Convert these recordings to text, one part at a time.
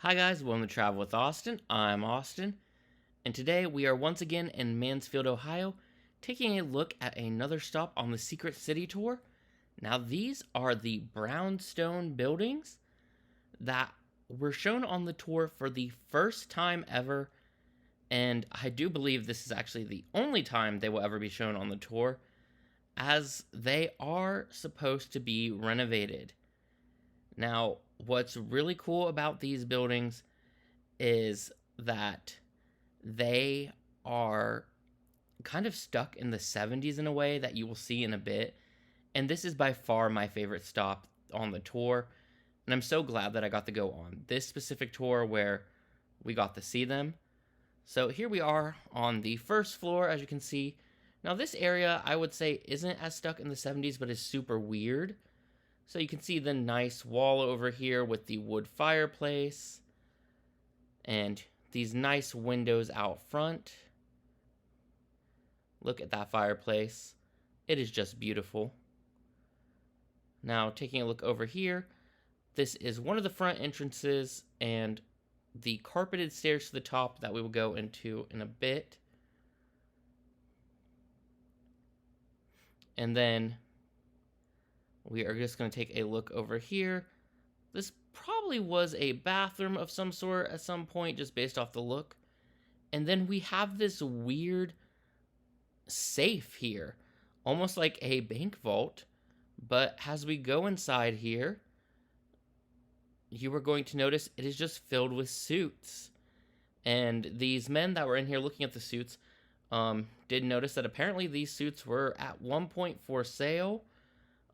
Hi guys, welcome to Travel with Austin. I'm Austin, and today we are once again in Mansfield, Ohio, taking a look at another stop on the Secret City tour. Now these are the Brownstone buildings that were shown on the tour for the first time ever, and I do believe this is actually the only time they will ever be shown on the tour, as they are supposed to be renovated. Now, what's really cool about these buildings is that they are kind of stuck in the 70s in a way that you will see in a bit. And this is by far my favorite stop on the tour. And I'm so glad that I got to go on this specific tour where we got to see them. So here we are on the first floor, as you can see. Now, this area I would say isn't as stuck in the 70s, but is super weird. So you can see the nice wall over here with the wood fireplace and these nice windows out front. Look at that fireplace. It is just beautiful. Now, taking a look over here, this is one of the front entrances and the carpeted stairs to the top that we will go into in a bit. And then we are just going to take a look over here. This probably was a bathroom of some sort at some point, just based off the look. And then we have this weird safe here, almost like a bank vault. But as we go inside here, you are going to notice it is just filled with suits. And these men that were in here looking at the suits did notice that apparently these suits were at one point for sale.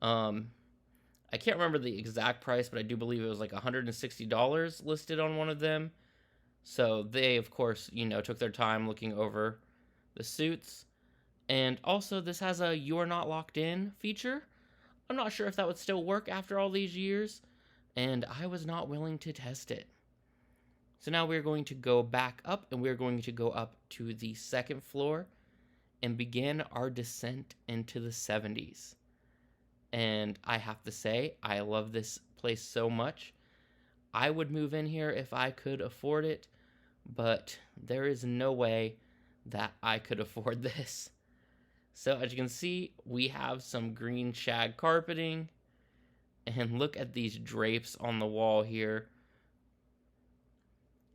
I can't remember the exact price, but I do believe it was like $160 listed on one of them. So they, of course, took their time looking over the suits. And also, this has a "You Are Not Locked In" feature. I'm not sure if that would still work after all these years, and I was not willing to test it. So now we're going to go back up, and we're going to go up to the second floor and begin our descent into the 70s. And I have to say, I love this place so much. I would move in here if I could afford it, but there is no way that I could afford this. So as you can see, we have some green shag carpeting, and look at these drapes on the wall here.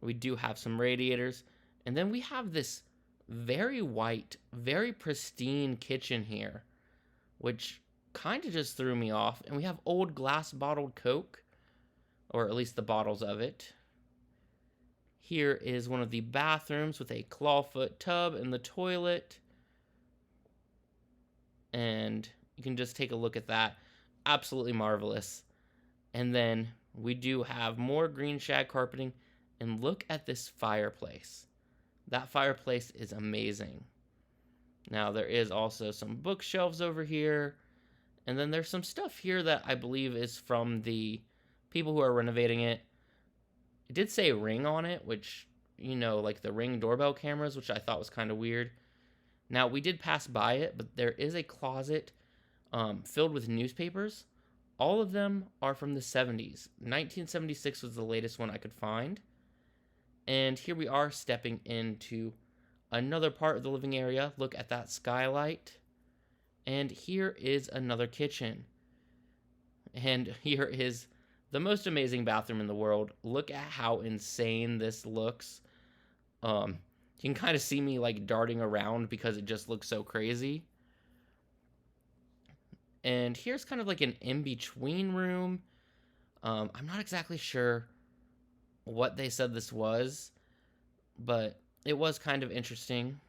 We do have some radiators, and then we have this very white, very pristine kitchen here, which kind of just threw me off. And we have old glass bottled Coke, or at least the bottles of it. Here is one of the bathrooms with a clawfoot tub in the toilet. And you can just take a look at that. Absolutely marvelous. And then we do have more green shag carpeting. And look at this fireplace. That fireplace is amazing. Now, there is also some bookshelves over here. And then there's some stuff here that I believe is from the people who are renovating it. It did say Ring on it, which, like the Ring doorbell cameras, which I thought was kind of weird. Now, we did pass by it, but there is a closet filled with newspapers. All of them are from the 70s. 1976 was the latest one I could find. And here we are stepping into another part of the living area. Look at that skylight. And here is another kitchen. And here is the most amazing bathroom in the world. Look at how insane this looks. You can kind of see me like darting around because it just looks so crazy. And here's kind of like an in-between room. I'm not exactly sure what they said this was, but it was kind of interesting.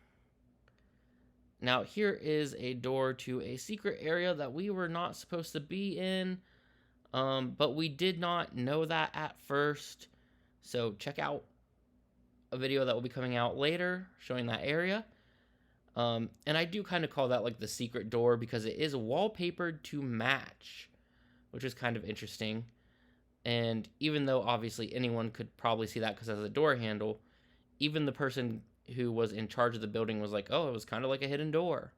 Now, here is a door to a secret area that we were not supposed to be in, but we did not know that at first. So check out a video that will be coming out later showing that area. And I do kind of call that like the secret door because it is wallpapered to match, which is kind of interesting. And even though obviously anyone could probably see that because it has a door handle, even the person who was in charge of the building was like, oh, it was kind of like a hidden door.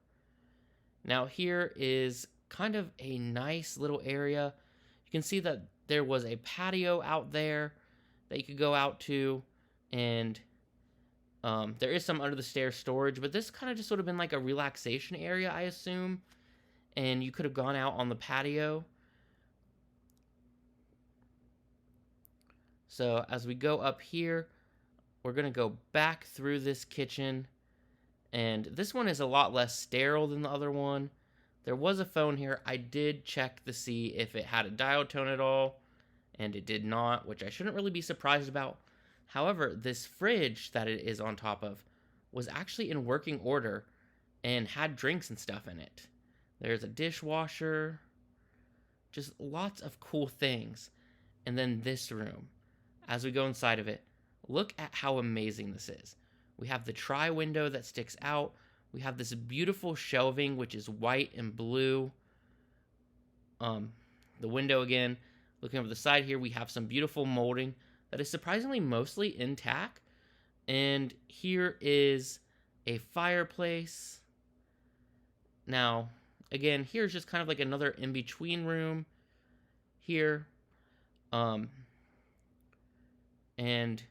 Now here is kind of a nice little area. You can see that there was a patio out there, that you could go out to, and there is some under the stairs storage, but this kind of just would have been like a relaxation area, I assume, and you could have gone out on the patio. So as we go up here, we're going to go back through this kitchen, and this one is a lot less sterile than the other one. There was a phone here. I did check to see if it had a dial tone at all, and it did not, which I shouldn't really be surprised about. However, this fridge that it is on top of was actually in working order and had drinks and stuff in it. There's a dishwasher, just lots of cool things. And then this room, as we go inside of it, look at how amazing this is. We have the tri-window that sticks out. We have this beautiful shelving, which is white and blue. The window again, looking over the side here, we have some beautiful molding that is surprisingly mostly intact. And here is a fireplace. Now, again, here's just kind of like another in-between room here. And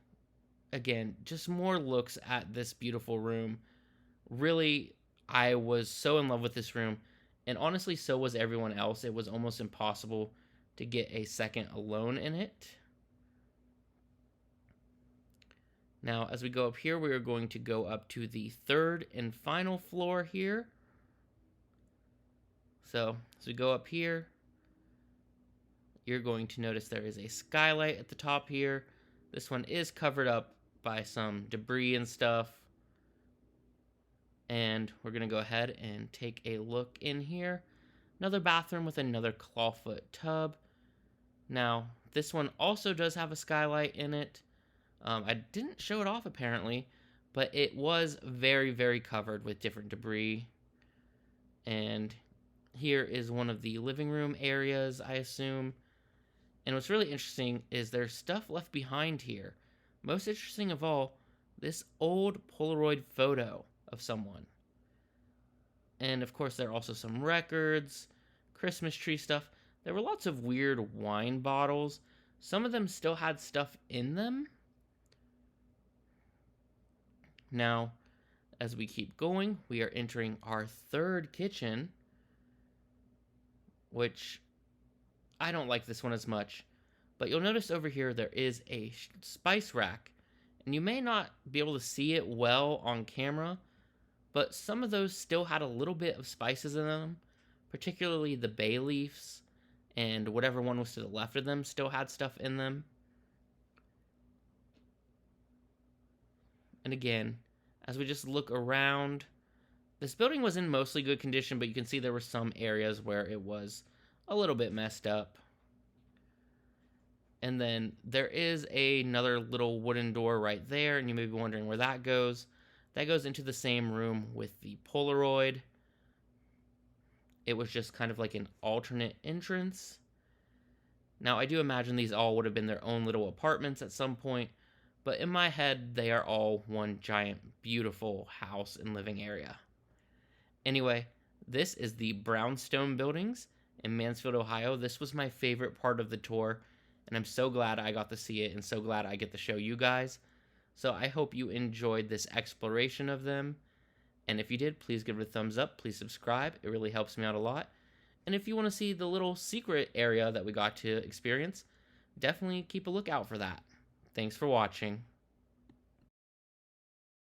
again, just more looks at this beautiful room. Really, I was so in love with this room, and honestly, so was everyone else. It was almost impossible to get a second alone in it. Now, as we go up here, we are going to go up to the third and final floor here. So, as we go up here, you're going to notice there is a skylight at the top here. This one is covered up by some debris and stuff. And we're going to go ahead and take a look in here. Another bathroom with another clawfoot tub. Now, this one also does have a skylight in it. I didn't show it off apparently, but it was very, very covered with different debris. And here is one of the living room areas, I assume. And what's really interesting is there's stuff left behind here. Most interesting of all, this old Polaroid photo of someone. And of course, there are also some records, Christmas tree stuff. There were lots of weird wine bottles. Some of them still had stuff in them. Now, as we keep going, we are entering our third kitchen, which I don't like this one as much, but you'll notice over here there is a spice rack, and you may not be able to see it well on camera, but some of those still had a little bit of spices in them, particularly the bay leaves, and whatever one was to the left of them still had stuff in them. And again, as we just look around, this building was in mostly good condition, but you can see there were some areas where it was a little bit messed up. And then there is another little wooden door right there, and you may be wondering where that goes. That goes into the same room with the Polaroid. It was just kind of like an alternate entrance. Now, I do imagine these all would have been their own little apartments at some point, but in my head, they are all one giant, beautiful house and living area. Anyway, this is the Brownstone buildings in Mansfield, Ohio. This was my favorite part of the tour, and I'm so glad I got to see it and so glad I get to show you guys. So I hope you enjoyed this exploration of them. And if you did, please give it a thumbs up. Please subscribe. It really helps me out a lot. And if you want to see the little secret area that we got to experience, definitely keep a lookout for that. Thanks for watching.